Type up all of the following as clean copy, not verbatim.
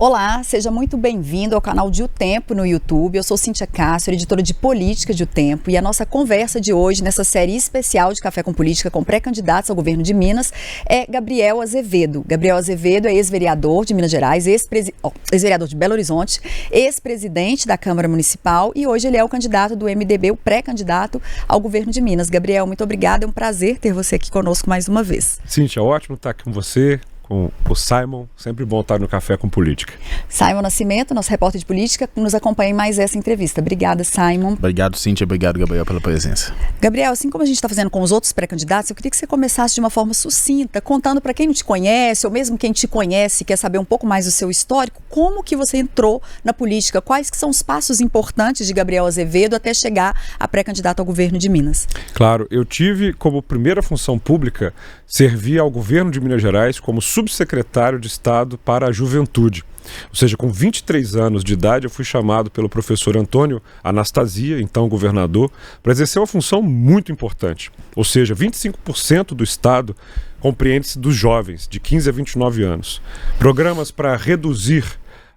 Olá, seja muito bem-vindo ao canal de O Tempo no YouTube. Eu sou Cíntia Castro, editora de política de O Tempo, e a nossa conversa de hoje, nessa série especial de Café com Política com pré-candidatos ao governo de Minas, é Gabriel Azevedo. Gabriel Azevedo é ex-vereador de Minas Gerais, ex-vereador de Belo Horizonte, ex-presidente da Câmara Municipal, e hoje ele é o candidato do MDB, o pré-candidato ao governo de Minas. Gabriel, muito obrigada, é um prazer ter você aqui conosco mais uma vez. Cíntia, ótimo estar aqui com você, com o Simon, sempre bom estar no Café com Política. Simon Nascimento, nosso repórter de política, nos acompanha em mais essa entrevista. Obrigada, Simon. Obrigado, Cíntia. Obrigado, Gabriel, pela presença. Gabriel, assim como a gente está fazendo com os outros pré-candidatos, eu queria que você começasse de uma forma sucinta, contando para quem não te conhece, ou mesmo quem te conhece, quer saber um pouco mais do seu histórico, como que você entrou na política, quais que são os passos importantes de Gabriel Azevedo até chegar a pré-candidato ao governo de Minas. Claro, eu tive como primeira função pública servir ao governo de Minas Gerais como subsecretário de Estado para a Juventude. Ou seja, com 23 anos de idade, eu fui chamado pelo professor Antônio Anastasia, então governador, para exercer uma função muito importante. Ou seja, 25% do Estado compreende-se dos jovens, de 15 a 29 anos. Programas para reduzir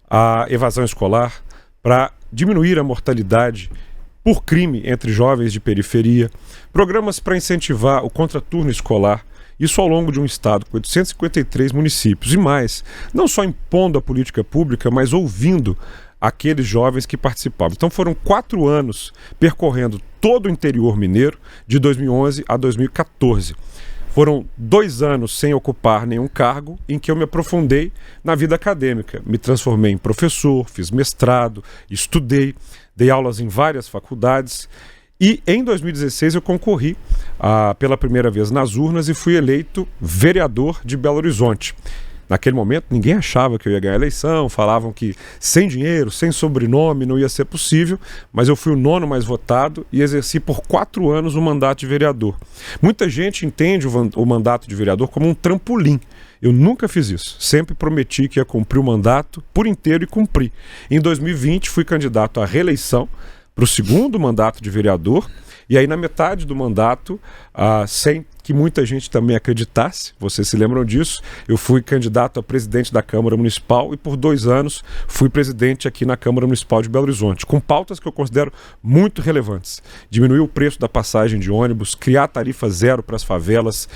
a evasão escolar, para diminuir a mortalidade por crime entre jovens de periferia, programas para incentivar o contraturno escolar, isso ao longo de um estado com 853 municípios e mais, não só impondo a política pública, mas ouvindo aqueles jovens que participavam. Então foram 4 anos percorrendo todo o interior mineiro, de 2011 a 2014. Foram 2 anos sem ocupar nenhum cargo, em que eu me aprofundei na vida acadêmica. Me transformei em professor, fiz mestrado, estudei, dei aulas em várias faculdades. E em 2016 eu concorri pela primeira vez nas urnas e fui eleito vereador de Belo Horizonte. Naquele momento ninguém achava que eu ia ganhar a eleição, falavam que sem dinheiro, sem sobrenome não ia ser possível, mas eu fui o 9º mais votado e exerci por 4 anos o mandato de vereador. Muita gente entende o mandato de vereador como um trampolim. Eu nunca fiz isso, sempre prometi que ia cumprir o mandato por inteiro e cumpri. Em 2020 fui candidato à reeleição para o 2º mandato de vereador, e aí na metade do mandato, sem que muita gente também acreditasse, vocês se lembram disso, eu fui candidato a presidente da Câmara Municipal e por 2 anos fui presidente aqui na Câmara Municipal de Belo Horizonte, com pautas que eu considero muito relevantes. Diminuir o preço da passagem de ônibus, criar tarifa zero para as favelas,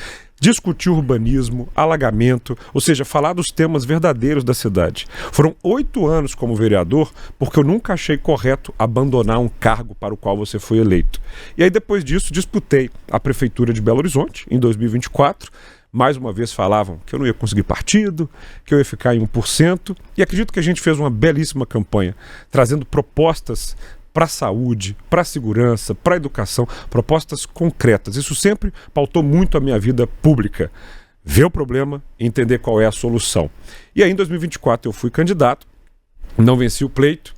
discutir urbanismo, alagamento, ou seja, falar dos temas verdadeiros da cidade. Foram 8 anos como vereador, porque eu nunca achei correto abandonar um cargo para o qual você foi eleito. E aí depois disso disputei a Prefeitura de Belo Horizonte, em 2024, mais uma vez falavam que eu não ia conseguir partido, que eu ia ficar em 1%, e acredito que a gente fez uma belíssima campanha, trazendo propostas para a saúde, para a segurança, para a educação, propostas concretas. Isso sempre pautou muito a minha vida pública. Ver o problema e entender qual é a solução. E aí em 2024 eu fui candidato, não venci o pleito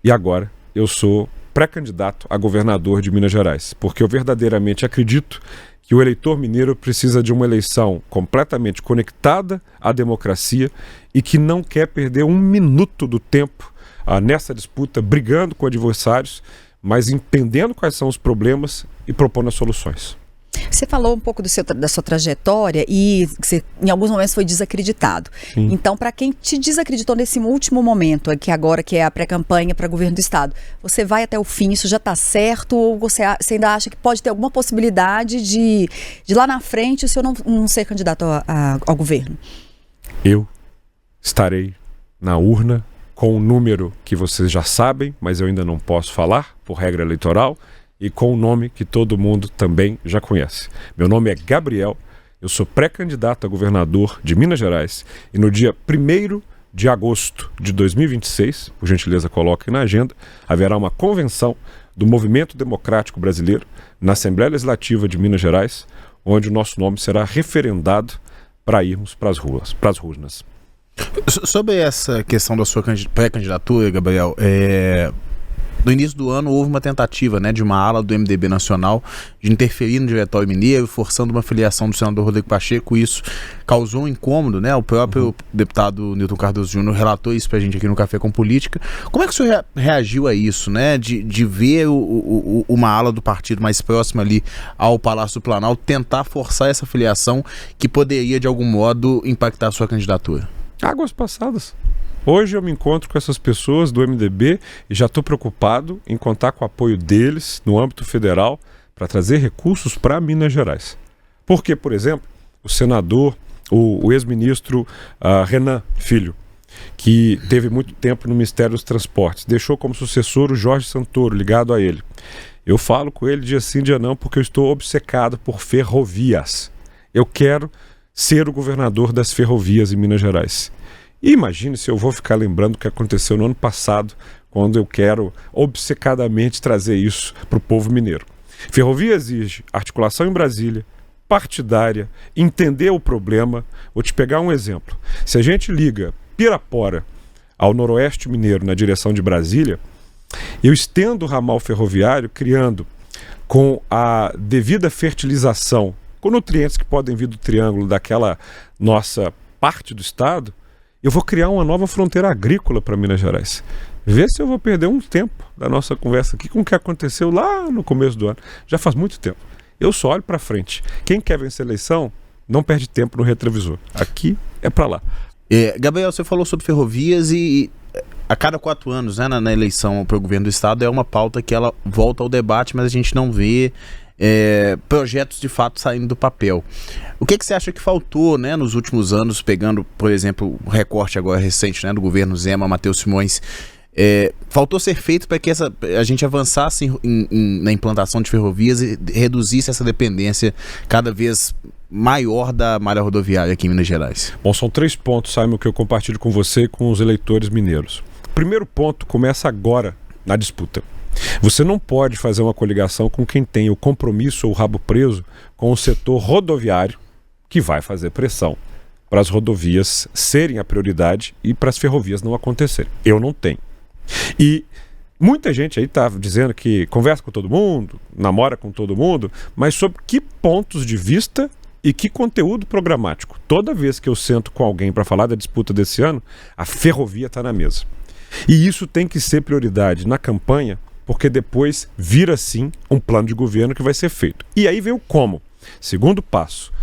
e agora eu sou pré-candidato a governador de Minas Gerais, porque eu verdadeiramente acredito que o eleitor mineiro precisa de uma eleição completamente conectada à democracia e que não quer perder 1 minuto do tempo nessa disputa, brigando com adversários, mas entendendo quais são os problemas e propondo as soluções. Você falou um pouco da sua trajetória e que você, em alguns momentos, foi desacreditado. Sim. Então, para quem te desacreditou nesse último momento, que é a pré-campanha para governo do Estado, você vai até o fim, isso já está certo, ou você ainda acha que pode ter alguma possibilidade de lá na frente o senhor não ser candidato ao governo? Eu estarei na urna com um número que vocês já sabem, mas eu ainda não posso falar, por regra eleitoral, e com um nome que todo mundo também já conhece. Meu nome é Gabriel, eu sou pré-candidato a governador de Minas Gerais, e no dia 1º de agosto de 2026, por gentileza coloquem na agenda, haverá uma convenção do Movimento Democrático Brasileiro na Assembleia Legislativa de Minas Gerais, onde o nosso nome será referendado para irmos para as urnas. Sobre essa questão da sua pré-candidatura, Gabriel, no início do ano houve uma tentativa, de uma ala do MDB nacional de interferir no Diretório Mineiro, forçando uma filiação do senador Rodrigo Pacheco. Isso causou um incômodo, O próprio deputado Newton Cardoso Júnior relatou isso pra gente aqui no Café com Política. Como é que o senhor reagiu a isso, de ver uma ala do partido mais próxima ali ao Palácio do Planalto tentar forçar essa filiação que poderia, de algum modo, impactar a sua candidatura? Águas passadas. Hoje eu me encontro com essas pessoas do MDB e já estou preocupado em contar com o apoio deles no âmbito federal para trazer recursos para Minas Gerais. Porque, por exemplo, o senador, o ex-ministro Renan Filho, que teve muito tempo no Ministério dos Transportes, deixou como sucessor o Jorge Santoro, ligado a ele. Eu falo com ele dia sim, dia não, porque eu estou obcecado por ferrovias. Eu quero ser o governador das ferrovias em Minas Gerais. E imagine se eu vou ficar lembrando o que aconteceu no ano passado, quando eu quero obcecadamente trazer isso para o povo mineiro. Ferrovia exige articulação em Brasília, partidária, entender o problema. Vou te pegar um exemplo. Se a gente liga Pirapora ao noroeste mineiro na direção de Brasília, eu estendo o ramal ferroviário criando, com a devida fertilização, com nutrientes que podem vir do triângulo daquela nossa parte do estado, eu vou criar uma nova fronteira agrícola para Minas Gerais. Vê se eu vou perder um tempo da nossa conversa aqui com o que aconteceu lá no começo do ano. Já faz muito tempo. Eu só olho para frente. Quem quer vencer a eleição não perde tempo no retrovisor. Aqui é para lá. Gabriel, você falou sobre ferrovias e a cada 4 anos, né, na eleição para o governo do estado, é uma pauta que ela volta ao debate, mas a gente não vê projetos de fato saindo do papel. O que você acha que faltou, né, nos últimos anos, pegando, por exemplo, o recorte agora recente, né, do governo Zema, Matheus Simões, faltou ser feito para que a gente avançasse na implantação de ferrovias e reduzisse essa dependência cada vez maior da malha rodoviária aqui em Minas Gerais? Bom, são 3 pontos, Simon, que eu compartilho com você e com os eleitores mineiros. O primeiro ponto começa agora na disputa. Você não pode fazer uma coligação com quem tem o compromisso ou o rabo preso com o setor rodoviário, que vai fazer pressão para as rodovias serem a prioridade e para as ferrovias não acontecerem. Eu não tenho. E muita gente aí está dizendo que conversa com todo mundo, namora com todo mundo, mas sobre que pontos de vista e que conteúdo programático? Toda vez que eu sento com alguém para falar da disputa desse ano, a ferrovia está na mesa. E isso tem que ser prioridade na campanha, porque depois vira sim um plano de governo que vai ser feito. E aí vem o como. Segundo passo.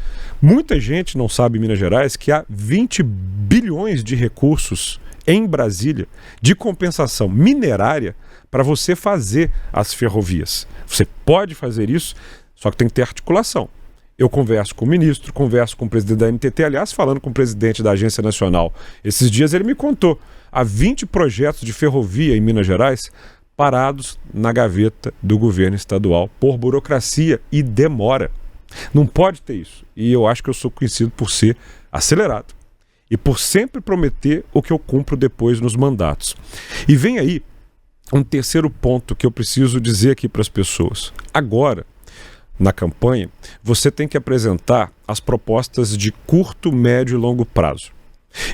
Muita gente não sabe em Minas Gerais que há 20 bilhões de recursos em Brasília de compensação minerária para você fazer as ferrovias. Você pode fazer isso, só que tem que ter articulação. Eu converso com o ministro, converso com o presidente da NTT, aliás, falando com o presidente da Agência Nacional. Esses dias ele me contou, há 20 projetos de ferrovia em Minas Gerais parados na gaveta do governo estadual por burocracia e demora. Não pode ter isso. E eu acho que eu sou conhecido por ser acelerado e por sempre prometer o que eu cumpro depois nos mandatos. E vem aí um terceiro ponto que eu preciso dizer aqui para as pessoas. Agora, na campanha, você tem que apresentar as propostas de curto, médio e longo prazo.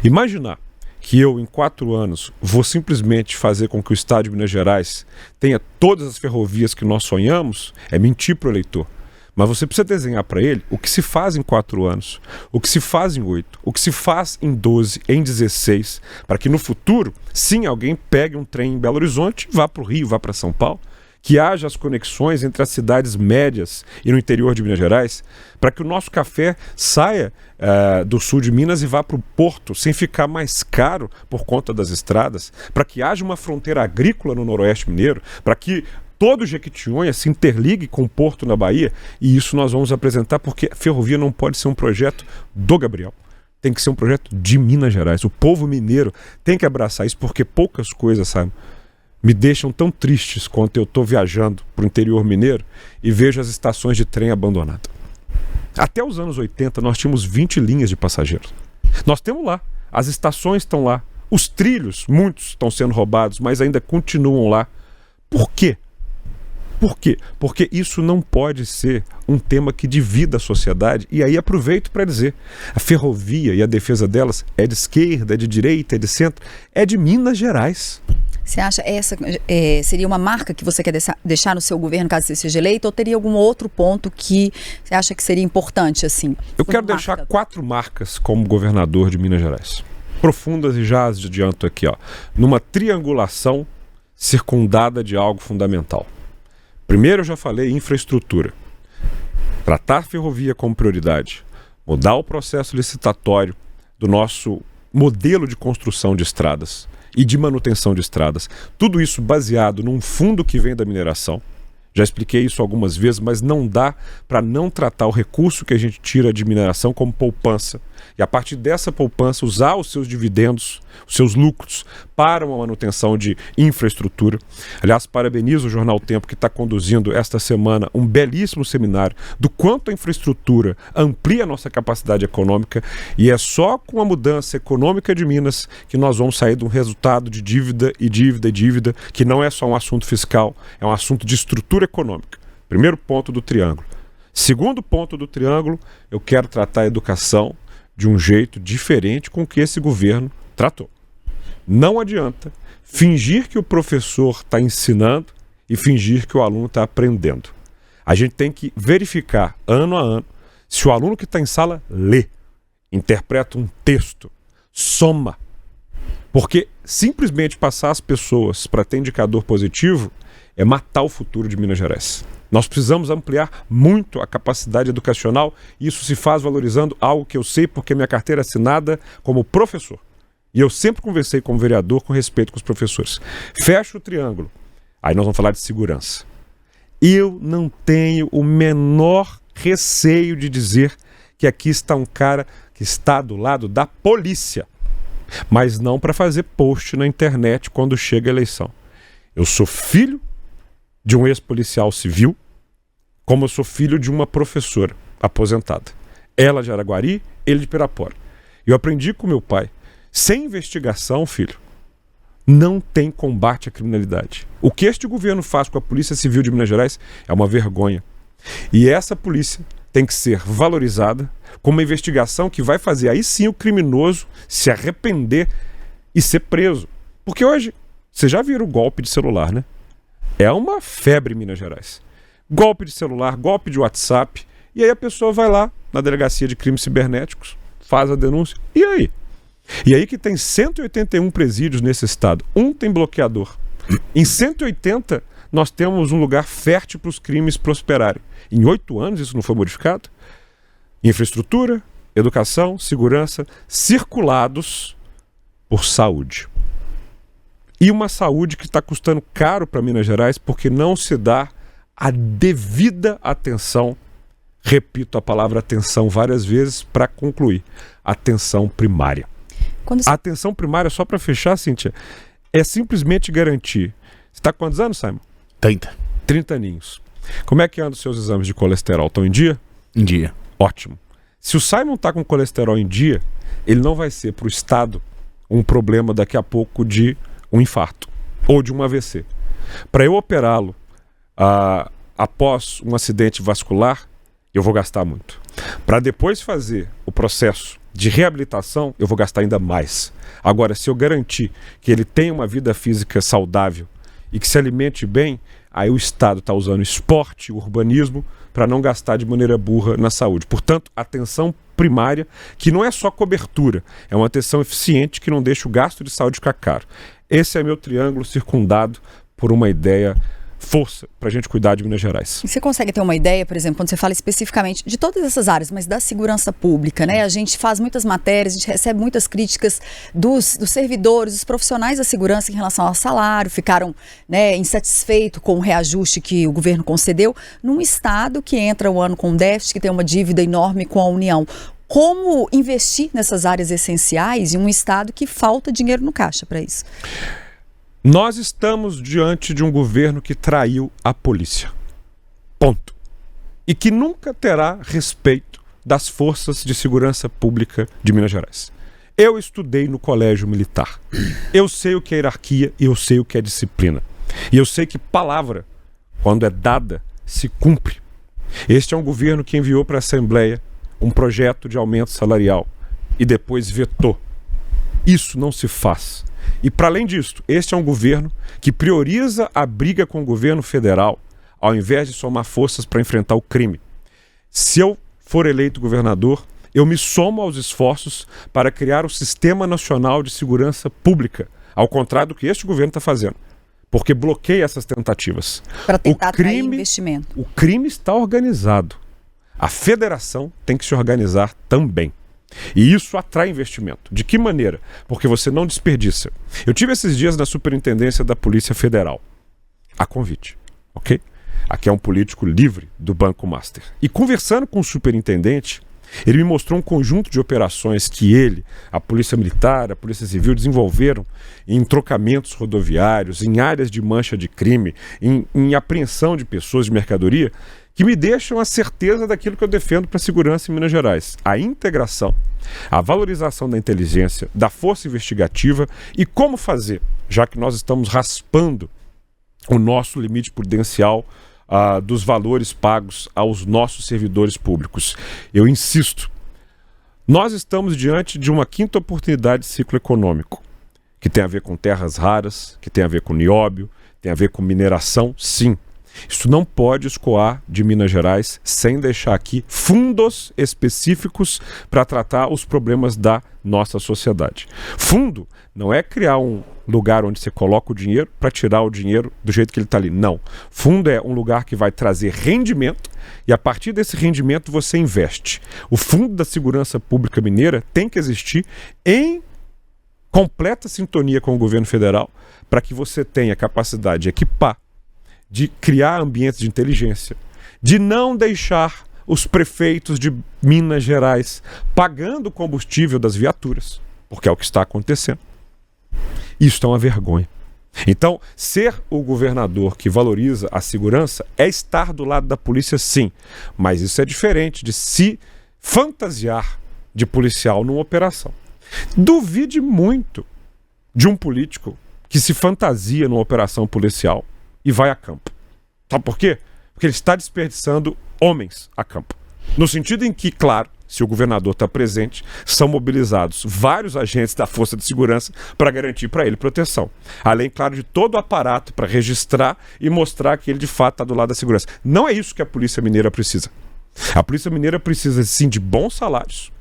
Imaginar que eu, em 4 anos, vou simplesmente fazer com que o estado de Minas Gerais tenha todas as ferrovias que nós sonhamos, é mentir para o eleitor. Mas você precisa desenhar para ele o que se faz em 4 anos, o que se faz em 8, o que se faz em 12, em 16, para que no futuro, sim, alguém pegue um trem em Belo Horizonte, vá para o Rio, vá para São Paulo, que haja as conexões entre as cidades médias e no interior de Minas Gerais, para que o nosso café saia do sul de Minas e vá para o porto, sem ficar mais caro por conta das estradas, para que haja uma fronteira agrícola no noroeste mineiro, para que todo Jequitinhonha se interligue com o porto na Bahia, e isso nós vamos apresentar, porque a ferrovia não pode ser um projeto do Gabriel. Tem que ser um projeto de Minas Gerais. O povo mineiro tem que abraçar isso, porque poucas coisas, sabe, me deixam tão tristes quanto eu estou viajando para o interior mineiro e vejo as estações de trem abandonadas. Até os anos 80 nós tínhamos 20 linhas de passageiros. Nós temos lá, as estações estão lá, os trilhos, muitos estão sendo roubados, mas ainda continuam lá. Por quê? Por quê? Porque isso não pode ser um tema que divida a sociedade. E aí aproveito para dizer, a ferrovia e a defesa delas é de esquerda, é de direita, é de centro, é de Minas Gerais. Você acha essa seria uma marca que você quer deixar no seu governo caso você seja eleito, ou teria algum outro ponto que você acha que seria importante assim? Eu quero deixar 4 marcas como governador de Minas Gerais. Profundas, e já as adianto aqui, ó, numa triangulação circundada de algo fundamental. Primeiro, eu já falei infraestrutura. Tratar a ferrovia como prioridade. Mudar o processo licitatório do nosso modelo de construção de estradas e de manutenção de estradas. Tudo isso baseado num fundo que vem da mineração. Já expliquei isso algumas vezes, mas não dá para não tratar o recurso que a gente tira de mineração como poupança. E a partir dessa poupança usar os seus dividendos, os seus lucros para uma manutenção de infraestrutura. Aliás, parabenizo o Jornal Tempo que está conduzindo esta semana um belíssimo seminário do quanto a infraestrutura amplia a nossa capacidade econômica, e é só com a mudança econômica de Minas que nós vamos sair de um resultado de dívida e dívida e dívida, que não é só um assunto fiscal, é um assunto de estrutura econômica. Primeiro ponto do triângulo. Segundo ponto do triângulo, eu quero tratar a educação de um jeito diferente com que esse governo tratou. Não adianta fingir que o professor está ensinando e fingir que o aluno está aprendendo. A gente tem que verificar ano a ano se o aluno que está em sala lê, interpreta um texto, soma. Porque simplesmente passar as pessoas para ter indicador positivo é matar o futuro de Minas Gerais. Nós precisamos ampliar muito a capacidade educacional, e isso se faz valorizando algo que eu sei porque minha carteira é assinada como professor. E eu sempre conversei como vereador com respeito com os professores. Fecha o triângulo. Aí nós vamos falar de segurança. Eu não tenho o menor receio de dizer que aqui está um cara que está do lado da polícia, mas não para fazer post na internet quando chega a eleição. Eu sou filho de um ex-policial civil, como eu sou filho de uma professora aposentada. Ela de Araguari, ele de Pirapora. Eu aprendi com meu pai, sem investigação, filho, não tem combate à criminalidade. O que este governo faz com a Polícia Civil de Minas Gerais é uma vergonha. E essa polícia tem que ser valorizada com uma investigação que vai fazer aí sim o criminoso se arrepender e ser preso. Porque hoje, vocês já viram o golpe de celular, né? É uma febre em Minas Gerais. Golpe de celular, golpe de WhatsApp, e aí a pessoa vai lá na Delegacia de Crimes Cibernéticos, faz a denúncia, e aí? E aí que tem 181 presídios nesse estado, um tem bloqueador. Em 180 nós temos um lugar fértil para os crimes prosperarem. Em 8 anos isso não foi modificado? Infraestrutura, educação, segurança, circulados por saúde. E uma saúde que está custando caro para Minas Gerais porque não se dá a devida atenção, repito a palavra atenção várias vezes para concluir, atenção primária. A atenção primária, só para fechar, Cíntia, é simplesmente garantir. Você está com quantos anos, Simon? 30. 30 aninhos. Como é que andam os seus exames de colesterol? Estão em dia? Em dia. Ótimo. Se o Simon está com colesterol em dia, ele não vai ser para o Estado um problema daqui a pouco de um infarto ou de um AVC. Para eu operá-lo após um acidente vascular, eu vou gastar muito. Para depois fazer o processo de reabilitação, eu vou gastar ainda mais. Agora, se eu garantir que ele tenha uma vida física saudável e que se alimente bem, aí o Estado está usando esporte, urbanismo, para não gastar de maneira burra na saúde. Portanto, atenção primária, que não é só cobertura, é uma atenção eficiente que não deixa o gasto de saúde ficar caro. Esse é meu triângulo circundado por uma ideia, força, para a gente cuidar de Minas Gerais. E você consegue ter uma ideia, por exemplo, quando você fala especificamente de todas essas áreas, mas da segurança pública, né? A gente faz muitas matérias, a gente recebe muitas críticas dos servidores, dos profissionais da segurança em relação ao salário, ficaram, né, insatisfeitos com o reajuste que o governo concedeu, num estado que entra o ano com déficit, que tem uma dívida enorme com a União. Como investir nessas áreas essenciais em um estado que falta dinheiro no caixa para isso? Nós estamos diante de um governo que traiu a polícia. Ponto. E que nunca terá respeito das forças de segurança pública de Minas Gerais. Eu estudei no colégio militar. Eu sei o que é hierarquia e eu sei o que é disciplina. E eu sei que palavra, quando é dada, se cumpre. Este é um governo que enviou para a Assembleia um projeto de aumento salarial e depois vetou. Isso não se faz. E para além disso, este é um governo que prioriza a briga com o governo federal ao invés de somar forças para enfrentar o crime. Se eu for eleito governador, eu me somo aos esforços para criar o Sistema Nacional de Segurança Pública, ao contrário do que este governo está fazendo, porque bloqueia essas tentativas. Para tentar atrair investimento. O crime está organizado. A federação tem que se organizar também. E isso atrai investimento. De que maneira? Porque você não desperdiça. Eu tive esses dias na Superintendência da Polícia Federal, a convite, ok? Aqui é um político livre do Banco Master. E conversando com o superintendente, ele me mostrou um conjunto de operações que ele, a Polícia Militar, a Polícia Civil desenvolveram em trocamentos rodoviários, em áreas de mancha de crime, em apreensão de pessoas, de mercadoria, que me deixam a certeza daquilo que eu defendo para a segurança em Minas Gerais. A integração, a valorização da inteligência, da força investigativa e como fazer, já que nós estamos raspando o nosso limite prudencial dos valores pagos aos nossos servidores públicos. Eu insisto, nós estamos diante de uma quinta oportunidade de ciclo econômico, que tem a ver com terras raras, que tem a ver com nióbio, tem a ver com mineração, sim. Isso não pode escoar de Minas Gerais sem deixar aqui fundos específicos para tratar os problemas da nossa sociedade. Fundo não é criar um lugar onde você coloca o dinheiro para tirar o dinheiro do jeito que ele está ali. Não. Fundo é um lugar que vai trazer rendimento e a partir desse rendimento você investe. O Fundo da Segurança Pública Mineira tem que existir em completa sintonia com o governo federal para que você tenha capacidade de equipar, de criar ambientes de inteligência, de não deixar os prefeitos de Minas Gerais pagando o combustível das viaturas, porque é o que está acontecendo. Isso é uma vergonha. Então, ser o governador que valoriza a segurança é estar do lado da polícia, sim, mas isso é diferente de se fantasiar de policial numa operação. Duvide muito de um político que se fantasia numa operação policial e vai a campo. Sabe por quê? Porque ele está desperdiçando homens a campo. No sentido em que, claro, se o governador está presente, são mobilizados vários agentes da Força de Segurança para garantir para ele proteção. Além, claro, de todo o aparato para registrar e mostrar que ele de fato está do lado da segurança. Não é isso que a Polícia Mineira precisa. A Polícia Mineira precisa, sim, de bons salários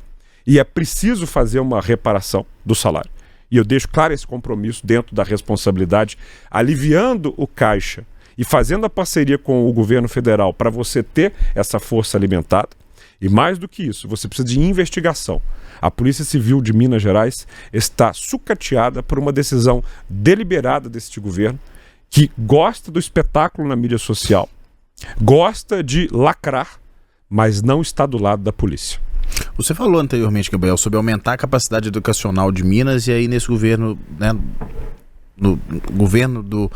e é preciso fazer uma reparação do salário. E eu deixo claro esse compromisso dentro da responsabilidade, aliviando o caixa e fazendo a parceria com o governo federal para você ter essa força alimentada. E mais do que isso, você precisa de investigação. A Polícia Civil de Minas Gerais está sucateada por uma decisão deliberada deste governo que gosta do espetáculo na mídia social, gosta de lacrar, mas não está do lado da polícia. Você falou anteriormente, Gabriel, sobre aumentar a capacidade educacional de Minas e aí nesse governo, né, no governo do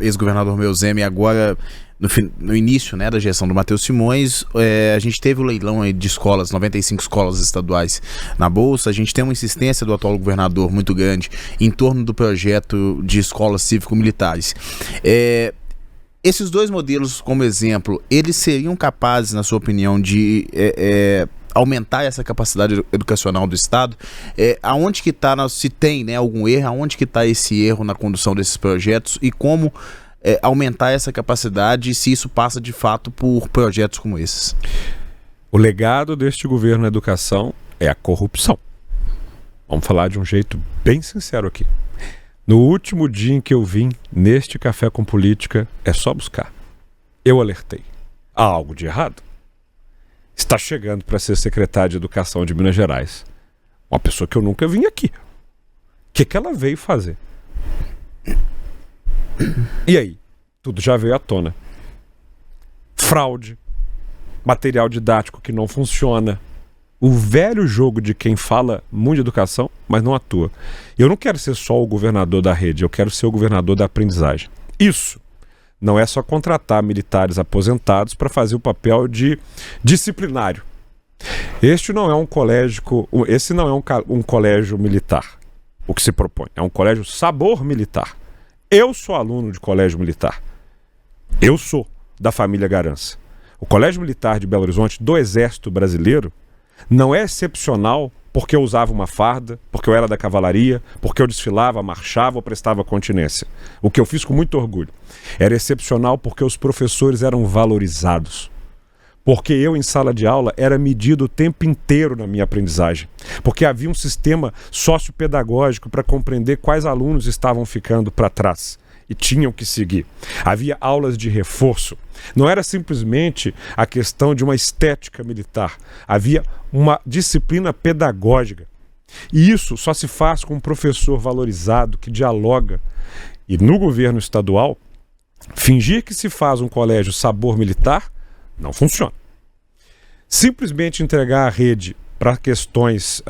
ex-governador Meuzemi, agora no início, né, da gestão do Matheus Simões, a gente teve o leilão aí de escolas, 95 escolas estaduais na Bolsa. A gente tem uma insistência do atual governador muito grande em torno do projeto de escolas cívico-militares. Esses dois modelos, como exemplo, eles seriam capazes, na sua opinião, de aumentar essa capacidade educacional do Estado? Aonde que está, se tem, né, algum erro, aonde que está esse erro na condução desses projetos e como aumentar essa capacidade e se isso passa de fato por projetos como esses? O legado deste governo na educação é a corrupção. Vamos falar de um jeito bem sincero aqui. No último dia em que eu vim neste Café com Política, é só buscar. Eu alertei. Há algo de errado. Está chegando para ser secretário de Educação de Minas Gerais uma pessoa que eu nunca vim aqui. O que ela veio fazer? E aí? Tudo já veio à tona. Fraude, material didático que não funciona, o velho jogo de quem fala muito de educação, mas não atua. Eu não quero ser só o governador da rede, eu quero ser o governador da aprendizagem. Isso não é só contratar militares aposentados para fazer o papel de disciplinário. Esse não é um colégio militar, o que se propõe. É um colégio sabor militar. Eu sou aluno de colégio militar. Eu sou da família Garança. O Colégio Militar de Belo Horizonte do Exército Brasileiro não é excepcional porque eu usava uma farda, porque eu era da cavalaria, porque eu desfilava, marchava ou prestava continência. O que eu fiz com muito orgulho. Era excepcional porque os professores eram valorizados. Porque eu, em sala de aula, era medido o tempo inteiro na minha aprendizagem. Porque havia um sistema sociopedagógico para compreender quais alunos estavam ficando para trás. e tinham que seguir. Havia aulas de reforço. Não era simplesmente a questão de uma estética militar. Havia uma disciplina pedagógica. E isso só se faz com um professor valorizado que dialoga. E no governo estadual, fingir que se faz um colégio sabor militar não funciona. Simplesmente entregar a rede para questões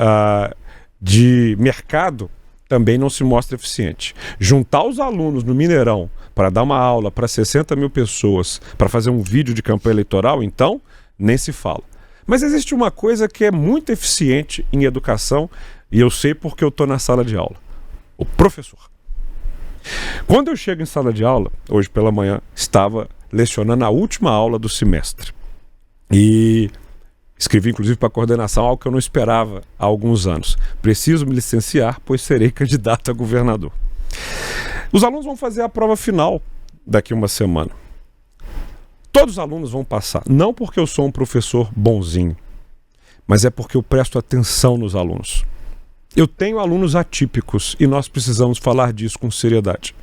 de mercado também não se mostra eficiente. Juntar os alunos no Mineirão para dar uma aula para 60 mil pessoas, para fazer um vídeo de campanha eleitoral, então, nem se fala. Mas existe uma coisa que é muito eficiente em educação, e eu sei porque eu estou na sala de aula: o professor. Quando eu chego em sala de aula, hoje pela manhã, estava lecionando a última aula do semestre. E escrevi, inclusive, para a coordenação algo que eu não esperava há alguns anos. Preciso me licenciar, pois serei candidato a governador. Os alunos vão fazer a prova final daqui a uma semana. Todos os alunos vão passar. Não porque eu sou um professor bonzinho, mas é porque eu presto atenção nos alunos. Eu tenho alunos atípicos e nós precisamos falar disso com seriedade.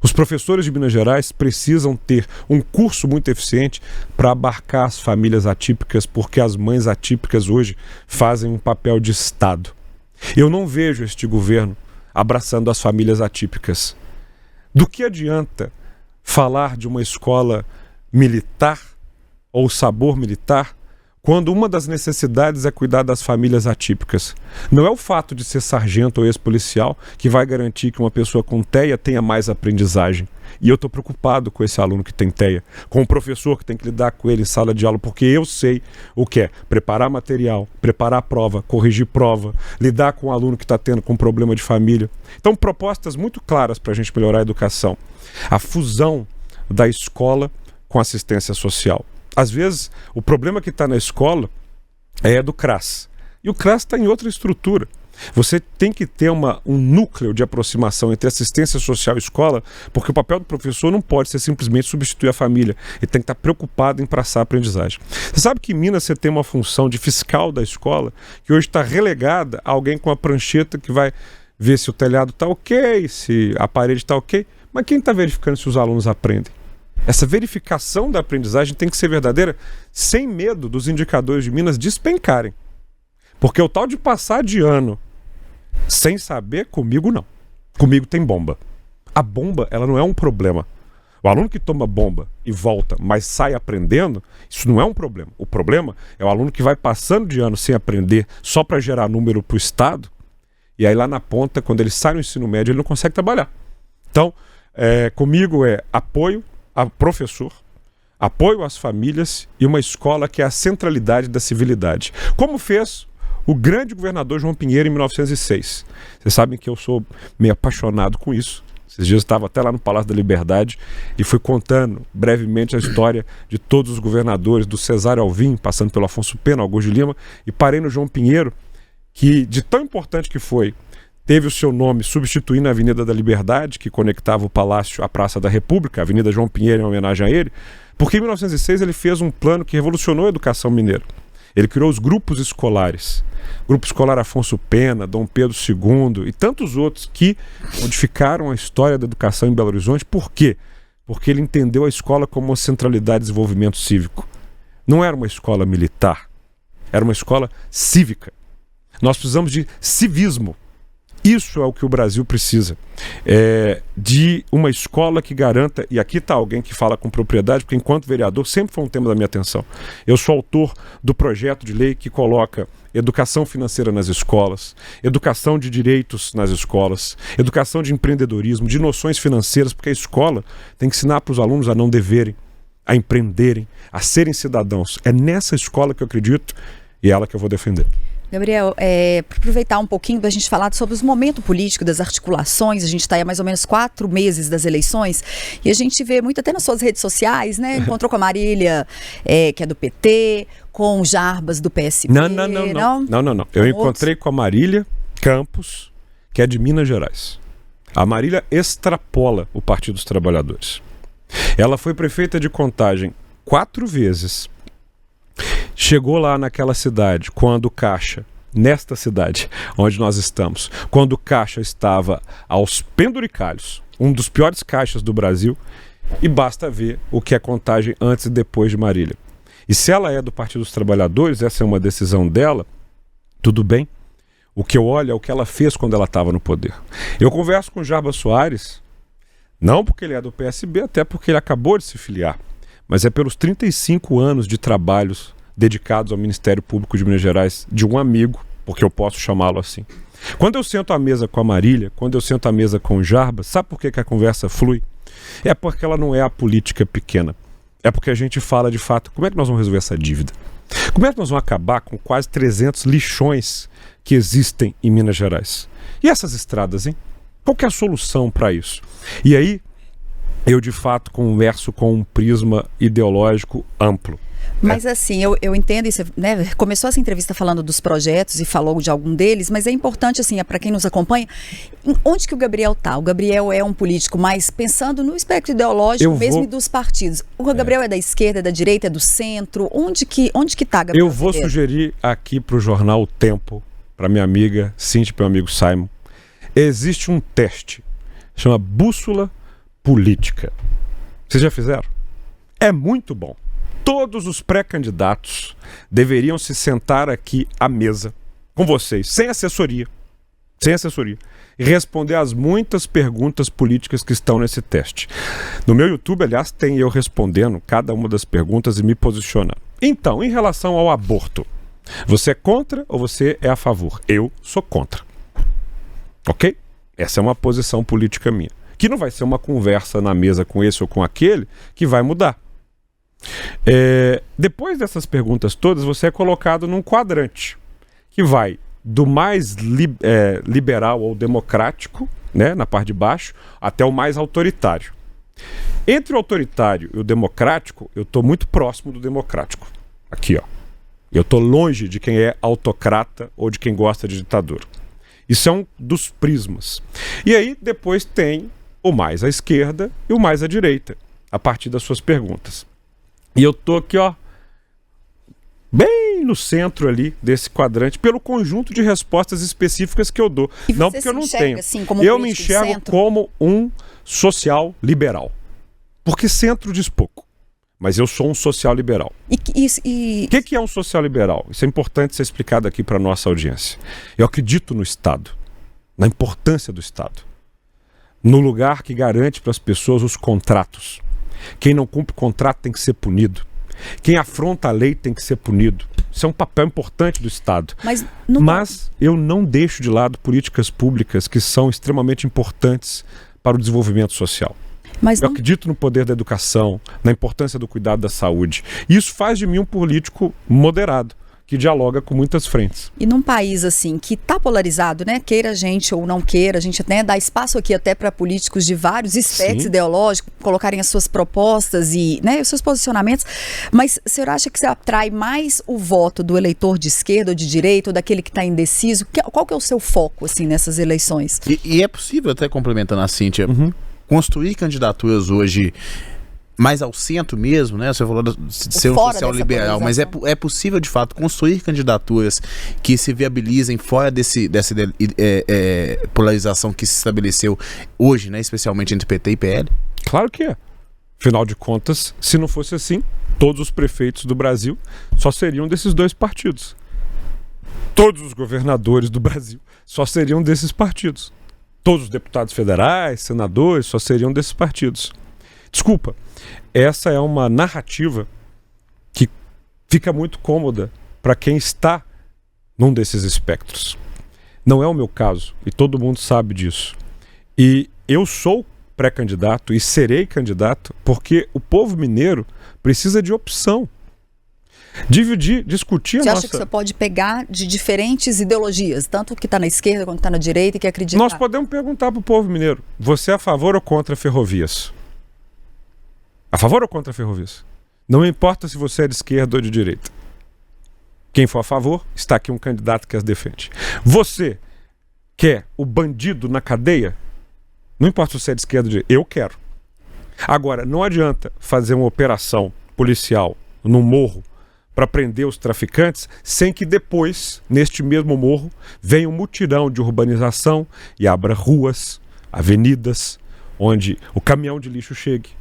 Os professores de Minas Gerais precisam ter um curso muito eficiente para abarcar as famílias atípicas, porque as mães atípicas hoje fazem um papel de Estado. Eu não vejo este governo abraçando as famílias atípicas. Do que adianta falar de uma escola militar ou sabor militar quando uma das necessidades é cuidar das famílias atípicas? Não é o fato de ser sargento ou ex-policial que vai garantir que uma pessoa com TEA tenha mais aprendizagem. E eu estou preocupado com esse aluno que tem TEA, com o professor que tem que lidar com ele em sala de aula, porque eu sei o que é preparar material, preparar prova, corrigir prova, lidar com o aluno que está tendo com problema de família. Então, propostas muito claras para a gente melhorar a educação. A fusão da escola com assistência social. Às vezes, o problema que está na escola é do CRAS. E o CRAS está em outra estrutura. Você tem que ter um núcleo de aproximação entre assistência social e escola, porque o papel do professor não pode ser simplesmente substituir a família. Ele tem que estar preocupado em passar a aprendizagem. Você sabe que em Minas você tem uma função de fiscal da escola, que hoje está relegada a alguém com a prancheta que vai ver se o telhado está ok, se a parede está ok. Mas quem está verificando se os alunos aprendem? Essa verificação da aprendizagem tem que ser verdadeira, sem medo dos indicadores de Minas despencarem. Porque o tal de passar de ano sem saber, comigo não. Comigo tem bomba. A bomba, ela não é um problema. O aluno que toma bomba e volta, mas sai aprendendo, isso não é um problema. O problema é o aluno que vai passando de ano sem aprender só para gerar número para o Estado, e aí lá na ponta, quando ele sai no ensino médio, ele não consegue trabalhar. Então, comigo é apoio ao professor, apoio às famílias e uma escola que é a centralidade da civilidade. Como fez o grande governador João Pinheiro em 1906. Vocês sabem que eu sou meio apaixonado com isso. Esses dias eu estava até lá no Palácio da Liberdade e fui contando brevemente a história de todos os governadores, do Cesário Alvim, passando pelo Afonso Pena, Augusto de Lima, e parei no João Pinheiro, que de tão importante que foi, teve o seu nome substituindo a Avenida da Liberdade, que conectava o Palácio à Praça da República, a Avenida João Pinheiro em homenagem a ele, porque em 1906 ele fez um plano que revolucionou a educação mineira. Ele criou os grupos escolares. Grupo Escolar Afonso Pena, Dom Pedro II e tantos outros que modificaram a história da educação em Belo Horizonte. Por quê? Porque ele entendeu a escola como uma centralidade de desenvolvimento cívico. Não era uma escola militar, era uma escola cívica. Nós precisamos de civismo. Isso é o que o Brasil precisa, de uma escola que garanta, e aqui está alguém que fala com propriedade, porque enquanto vereador sempre foi um tema da minha atenção. Eu sou autor do projeto de lei que coloca educação financeira nas escolas, educação de direitos nas escolas, educação de empreendedorismo, de noções financeiras, porque a escola tem que ensinar para os alunos a não deverem, a empreenderem, a serem cidadãos. É nessa escola que eu acredito e é ela que eu vou defender. Gabriel, para aproveitar um pouquinho da gente falar sobre os momentos políticos, das articulações, a gente está aí há mais ou menos 4 meses das eleições e a gente vê muito até nas suas redes sociais, né? Encontrou com a Marília, que é do PT, com o Jarbas do PSB. Não. Eu encontrei com a Marília Campos, que é de Minas Gerais. A Marília extrapola o Partido dos Trabalhadores. Ela foi prefeita de Contagem 4 vezes. Chegou lá naquela cidade quando o Caixa nesta cidade onde nós estamos, quando o caixa estava aos penduricalhos, um dos piores caixas do Brasil, e basta ver o que é contagem antes e depois de Marília. E se ela é do Partido dos Trabalhadores, essa é uma decisão dela, tudo bem. O que eu olho é o que ela fez quando ela estava no poder. Eu converso com o Jarbas Soares, não porque ele é do PSB, até porque ele acabou de se filiar, mas é pelos 35 anos de trabalhos dedicados ao Ministério Público de Minas Gerais, de um amigo, porque eu posso chamá-lo assim. Quando eu sento à mesa com a Marília, quando eu sento à mesa com o Jarbas, sabe por que a conversa flui? É porque ela não é a política pequena. É porque a gente fala de fato, como é que nós vamos resolver essa dívida? Como é que nós vamos acabar com quase 300 lixões que existem em Minas Gerais? E essas estradas, hein? Qual que é a solução para isso? E aí, eu de fato converso com um prisma ideológico amplo. Mas assim, eu entendo isso, né? Começou essa entrevista falando dos projetos e falou de algum deles, mas é importante, assim, para quem nos acompanha, onde que o Gabriel está? O Gabriel é um político mais pensando no espectro ideológico mesmo e dos partidos. O Gabriel é da esquerda, é da direita, é do centro? Onde que está, Gabriel? Eu vou sugerir aqui para o jornal O Tempo, para minha amiga Cintia e para meu amigo Simon, existe um teste, chama Bússola Política. Vocês já fizeram? É muito bom. Todos os pré-candidatos deveriam se sentar aqui à mesa com vocês, sem assessoria, e responder às muitas perguntas políticas que estão nesse teste. No meu YouTube, aliás, tem eu respondendo cada uma das perguntas e me posicionando. Então, em relação ao aborto, você é contra ou você é a favor? Eu sou contra. Ok? Essa é uma posição política minha. Que não vai ser uma conversa na mesa com esse ou com aquele que vai mudar. Depois dessas perguntas todas, você é colocado num quadrante que vai do mais liberal ou democrático, né, na parte de baixo, até o mais autoritário. Entre o autoritário e o democrático, eu estou muito próximo do democrático. Aqui, ó. Eu estou longe de quem é autocrata ou de quem gosta de ditadura. Isso é um dos prismas. E aí depois tem o mais à esquerda e o mais à direita, a partir das suas perguntas. E eu tô aqui, ó, bem no centro ali desse quadrante, pelo conjunto de respostas específicas que eu dou. E não porque eu não tenho. Assim, como eu me enxergo como um social liberal. Porque centro diz pouco. Mas eu sou um social liberal. O que é um social liberal? Isso é importante ser explicado aqui para a nossa audiência. Eu acredito no Estado, na importância do Estado, no lugar que garante para as pessoas os contratos. Quem não cumpre contrato tem que ser punido. Quem afronta a lei tem que ser punido. Isso é um papel importante do Estado. Mas eu não deixo de lado políticas públicas que são extremamente importantes para o desenvolvimento social. Eu acredito no poder da educação, na importância do cuidado da saúde. E isso faz de mim um político moderado, que dialoga com muitas frentes. E num país assim que está polarizado, né, queira a gente ou não queira, a gente até dá espaço aqui até para políticos de vários espectros ideológicos colocarem as suas propostas e, né, os seus posicionamentos, mas o senhor acha que você atrai mais o voto do eleitor de esquerda ou de direita ou daquele que está indeciso? Qual que é o seu foco assim nessas eleições? E é possível, até complementando a Cíntia, construir candidaturas hoje mais ao centro mesmo, né? Você falou de ser um social liberal, mas é possível de fato construir candidaturas que se viabilizem fora dessa polarização que se estabeleceu hoje, né? Especialmente entre PT e PL? Claro que é. Afinal de contas, se não fosse assim, todos os prefeitos do Brasil só seriam desses dois partidos. Todos os governadores do Brasil só seriam desses partidos. Todos os deputados federais, senadores, só seriam desses partidos. Desculpa, essa é uma narrativa que fica muito cômoda para quem está num desses espectros. Não é o meu caso, e todo mundo sabe disso. E eu sou pré-candidato e serei candidato porque o povo mineiro precisa de opção. Discutir Você acha que você pode pegar de diferentes ideologias, tanto que está na esquerda quanto está na direita e que acredita? Nós podemos perguntar para o povo mineiro, você é a favor ou contra ferrovias? A favor ou contra ferrovias? Não importa se você é de esquerda ou de direita. Quem for a favor, está aqui um candidato que as defende. Você quer o bandido na cadeia? Não importa se você é de esquerda ou de direita, eu quero. Agora, não adianta fazer uma operação policial no morro para prender os traficantes, sem que depois, neste mesmo morro, venha um mutirão de urbanização e abra ruas, avenidas, onde o caminhão de lixo chegue,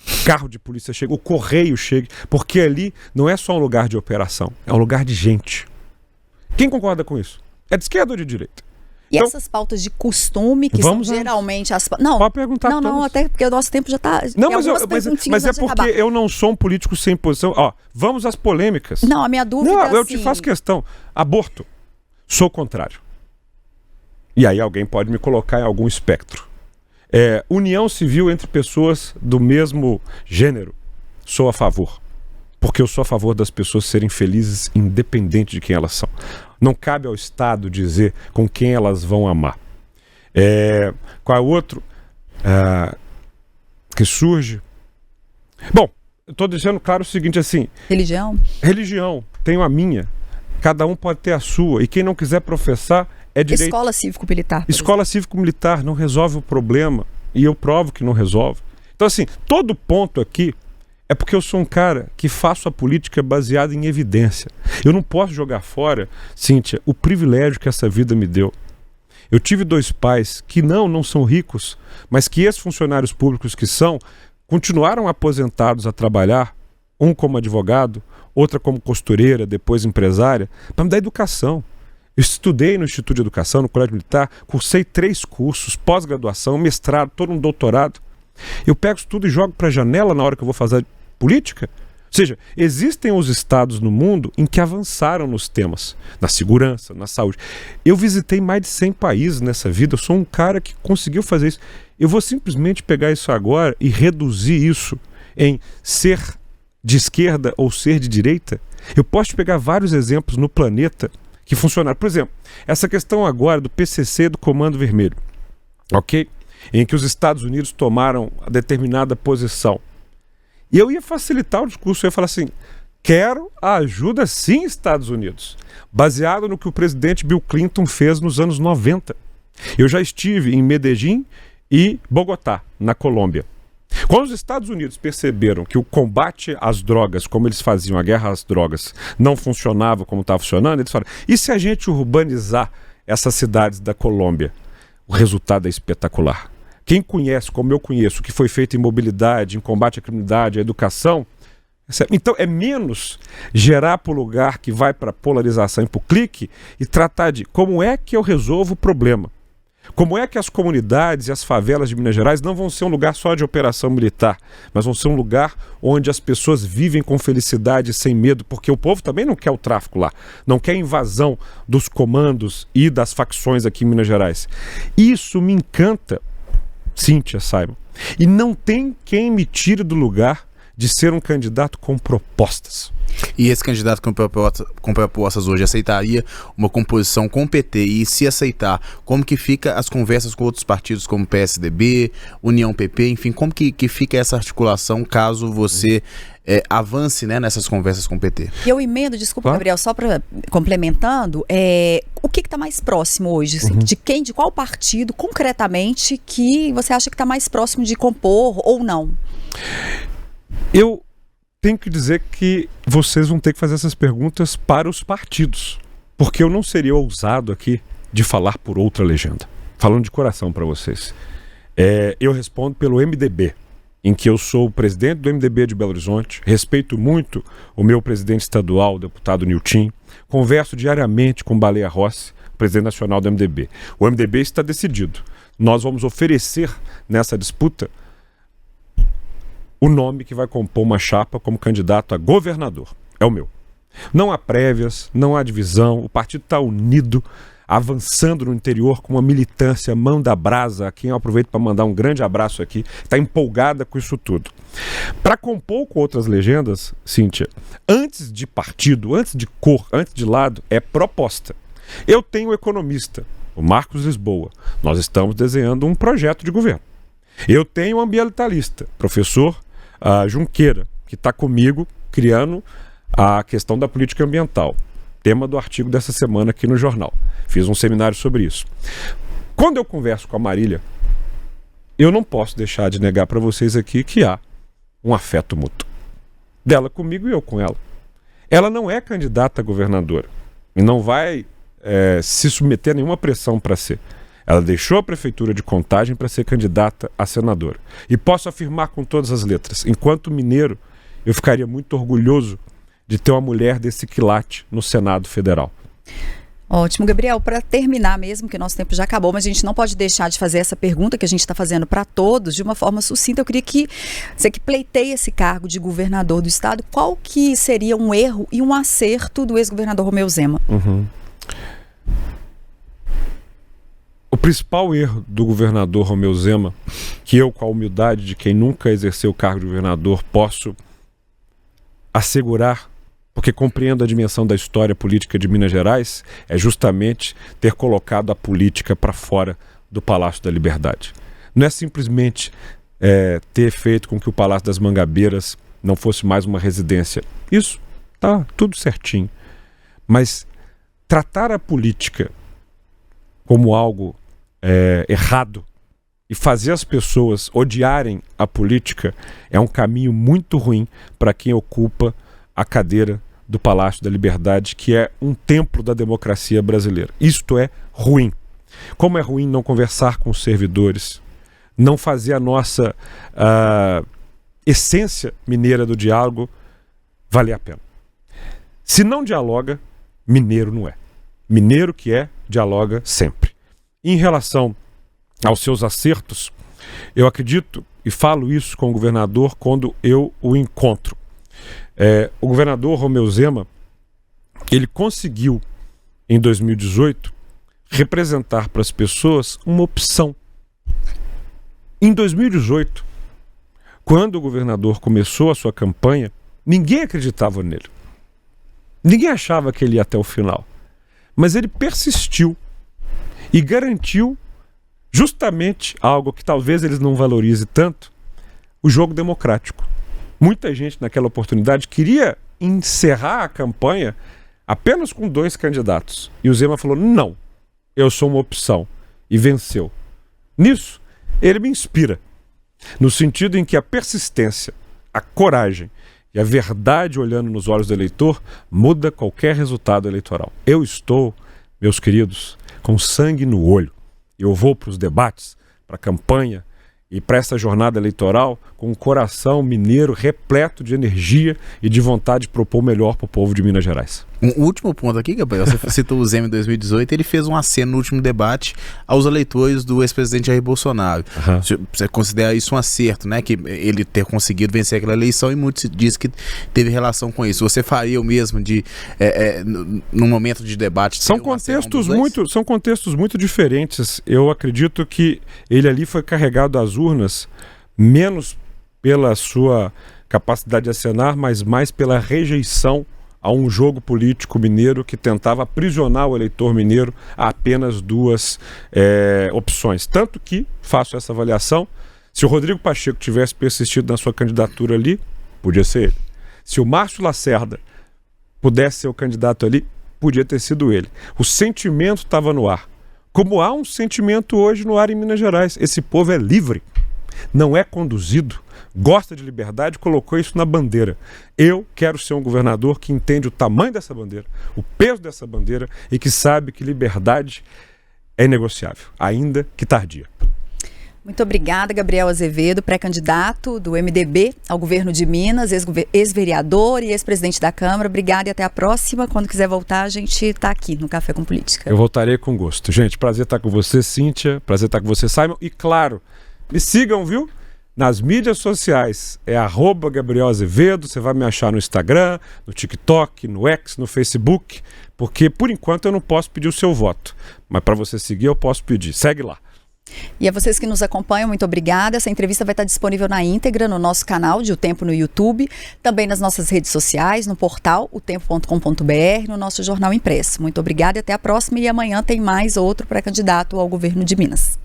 o carro de polícia chegue, o correio chegue, porque ali não é só um lugar de operação, é um lugar de gente. Quem concorda com isso? É de esquerda ou de direita? E então, essas pautas de costume, que são geralmente as... Não, pode perguntar não, até porque o nosso tempo já está... Não, mas é porque eu não sou um político sem posição. Ó, vamos às polêmicas. Não, a minha dúvida é eu te faço questão. Aborto, sou contrário. E aí alguém pode me colocar em algum espectro. União civil entre pessoas do mesmo gênero, sou a favor. Porque eu sou a favor das pessoas serem felizes independente de quem elas são. Não cabe ao Estado dizer com quem elas vão amar. Qual é o outro que surge? Bom, eu estou deixando claro o seguinte assim... Religião, tenho a minha. Cada um pode ter a sua. E quem não quiser professar é direito. Escola cívico-militar. Escola cívico-militar não resolve o problema. E eu provo que não resolve. Então assim, todo ponto aqui é porque eu sou um cara que faço a política baseada em evidência. Eu não posso jogar fora, Cíntia, o privilégio que essa vida me deu. Eu tive 2 pais que não são ricos, mas que ex-funcionários públicos que são, continuaram aposentados a trabalhar, um como advogado, outra como costureira, depois empresária, para me dar educação. Eu estudei no Instituto de Educação, no Colégio Militar, cursei 3 cursos, pós-graduação, mestrado, todo um doutorado. Eu pego isso tudo e jogo para a janela na hora que eu vou fazer política? Ou seja, existem os estados no mundo em que avançaram nos temas, na segurança, na saúde. Eu visitei mais de 100 países nessa vida, eu sou um cara que conseguiu fazer isso. Eu vou simplesmente pegar isso agora e reduzir isso em ser de esquerda ou ser de direita? Eu posso te pegar vários exemplos no planeta que funcionaram. Por exemplo, essa questão agora do PCC, do Comando Vermelho, ok? Em que os Estados Unidos tomaram a determinada posição. E eu ia facilitar o discurso, eu ia falar assim, quero a ajuda sim, Estados Unidos, baseado no que o presidente Bill Clinton fez nos anos 90. Eu já estive em Medellín e Bogotá, na Colômbia. Quando os Estados Unidos perceberam que o combate às drogas, como eles faziam, a guerra às drogas, não funcionava como estava funcionando, eles falaram, e se a gente urbanizar essas cidades da Colômbia? O resultado é espetacular. Quem conhece, como eu conheço, o que foi feito em mobilidade, em combate à criminalidade, à educação, então é menos gerar para o lugar que vai para a polarização e para o clique e tratar de como é que eu resolvo o problema. Como é que as comunidades e as favelas de Minas Gerais não vão ser um lugar só de operação militar, mas vão ser um lugar onde as pessoas vivem com felicidade e sem medo, porque o povo também não quer o tráfico lá, não quer a invasão dos comandos e das facções aqui em Minas Gerais. Isso me encanta, Cíntia, saibam. E não tem quem me tire do lugar de ser um candidato com propostas. E esse candidato com propostas hoje aceitaria uma composição com o PT? E se aceitar, como que fica as conversas com outros partidos como PSDB, União PP, enfim, como que fica essa articulação caso você avance, né, nessas conversas com o PT? Eu emendo, desculpa, Gabriel, só para complementando, o que está mais próximo hoje? Assim, de qual partido, concretamente, que você acha que está mais próximo de compor ou não? Eu tenho que dizer que vocês vão ter que fazer essas perguntas para os partidos, porque eu não seria ousado aqui de falar por outra legenda. Falando de coração para vocês. Eu respondo pelo MDB, em que eu sou o presidente do MDB de Belo Horizonte, respeito muito o meu presidente estadual, o deputado Nilton, converso diariamente com Baleia Rossi, presidente nacional do MDB. O MDB está decidido. Nós vamos oferecer nessa disputa o nome que vai compor uma chapa como candidato a governador. É o meu. Não há prévias, não há divisão, o partido está unido, avançando no interior com uma militância, mão da brasa, a quem eu aproveito para mandar um grande abraço aqui, está empolgada com isso tudo. Para compor com outras legendas, Cíntia, antes de partido, antes de cor, antes de lado, é proposta. Eu tenho um economista, o Marcos Lisboa, nós estamos desenhando um projeto de governo. Eu tenho um ambientalista, professor Junqueira, que está comigo criando a questão da política ambiental, tema do artigo dessa semana aqui no jornal. Fiz um seminário sobre isso. Quando eu converso com a Marília, eu não posso deixar de negar para vocês aqui que há um afeto mútuo. Dela comigo e eu com ela. Ela não é candidata a governadora e não vai se submeter a nenhuma pressão para ser. Ela deixou a prefeitura de Contagem para ser candidata a senadora. E posso afirmar com todas as letras, enquanto mineiro, eu ficaria muito orgulhoso de ter uma mulher desse quilate no Senado Federal. Ótimo, Gabriel. Para terminar mesmo, que nosso tempo já acabou, mas a gente não pode deixar de fazer essa pergunta que a gente está fazendo para todos de uma forma sucinta. Eu queria que você que pleiteia esse cargo de governador do estado, qual que seria um erro e um acerto do ex-governador Romeu Zema? O principal erro do governador Romeu Zema, que eu, com a humildade de quem nunca exerceu o cargo de governador, posso assegurar, porque compreendo a dimensão da história política de Minas Gerais, é justamente ter colocado a política para fora do Palácio da Liberdade. Não é simplesmente ter feito com que o Palácio das Mangabeiras não fosse mais uma residência. Isso tá tudo certinho. Mas tratar a política como algo errado e fazer as pessoas odiarem a política é um caminho muito ruim para quem ocupa a cadeira do Palácio da Liberdade, que é um templo da democracia brasileira. Isto é ruim. Como é ruim não conversar com os servidores, não fazer a nossa essência mineira do diálogo valer a pena. Se não dialoga, mineiro não é. Mineiro que dialoga sempre. Em relação aos seus acertos, eu acredito e falo isso com o governador quando eu o encontro. O governador Romeu Zema, ele conseguiu, em 2018, representar para as pessoas uma opção. Em 2018, quando o governador começou a sua campanha, ninguém acreditava nele. Ninguém achava que ele ia até o final. Mas ele persistiu e garantiu justamente algo que talvez eles não valorizem tanto, o jogo democrático. Muita gente naquela oportunidade queria encerrar a campanha apenas com 2 candidatos. E o Zema falou, não, eu sou uma opção. E venceu. Nisso, ele me inspira. No sentido em que a persistência, a coragem e a verdade olhando nos olhos do eleitor muda qualquer resultado eleitoral. Eu estou, meus queridos, com sangue no olho. Eu vou para os debates, para a campanha e para essa jornada eleitoral com um coração mineiro repleto de energia e de vontade de propor o melhor para o povo de Minas Gerais. Um último ponto aqui, Gabriel, você citou o Zema em 2018, ele fez um aceno no último debate aos eleitores do ex-presidente Jair Bolsonaro. Você considera isso um acerto, né? Que ele ter conseguido vencer aquela eleição, e muitos dizem que teve relação com isso. Você faria o mesmo num momento de debate? São contextos muito diferentes. Eu acredito que ele ali foi carregado às urnas menos pela sua capacidade de acenar, mas mais pela rejeição a um jogo político mineiro que tentava aprisionar o eleitor mineiro a apenas 2 opções. Tanto que, faço essa avaliação, se o Rodrigo Pacheco tivesse persistido na sua candidatura ali, podia ser ele. Se o Márcio Lacerda pudesse ser o candidato ali, podia ter sido ele. O sentimento estava no ar. Como há um sentimento hoje no ar em Minas Gerais. Esse povo é livre, não é conduzido, gosta de liberdade, colocou isso na bandeira. Eu quero ser um governador que entende o tamanho dessa bandeira, o peso dessa bandeira e que sabe que liberdade é inegociável, ainda que tardia. Muito obrigada, Gabriel Azevedo, pré-candidato do MDB ao governo de Minas, ex-vereador e ex-presidente da Câmara. Obrigada e até a próxima. Quando quiser voltar, a gente está aqui no Café com Política. Eu voltarei com gosto. Gente, prazer estar com você, Cíntia, prazer estar com você, Simon. E claro, me sigam, viu? Nas mídias sociais, @Gabriel Azevedo, você vai me achar no Instagram, no TikTok, no X, no Facebook, porque por enquanto eu não posso pedir o seu voto, mas para você seguir eu posso pedir, segue lá. E a vocês que nos acompanham, muito obrigada. Essa entrevista vai estar disponível na íntegra no nosso canal de O Tempo no YouTube, também nas nossas redes sociais, no portal otempo.com.br, no nosso jornal impresso. Muito obrigada e até a próxima, e amanhã tem mais outro pré-candidato ao governo de Minas.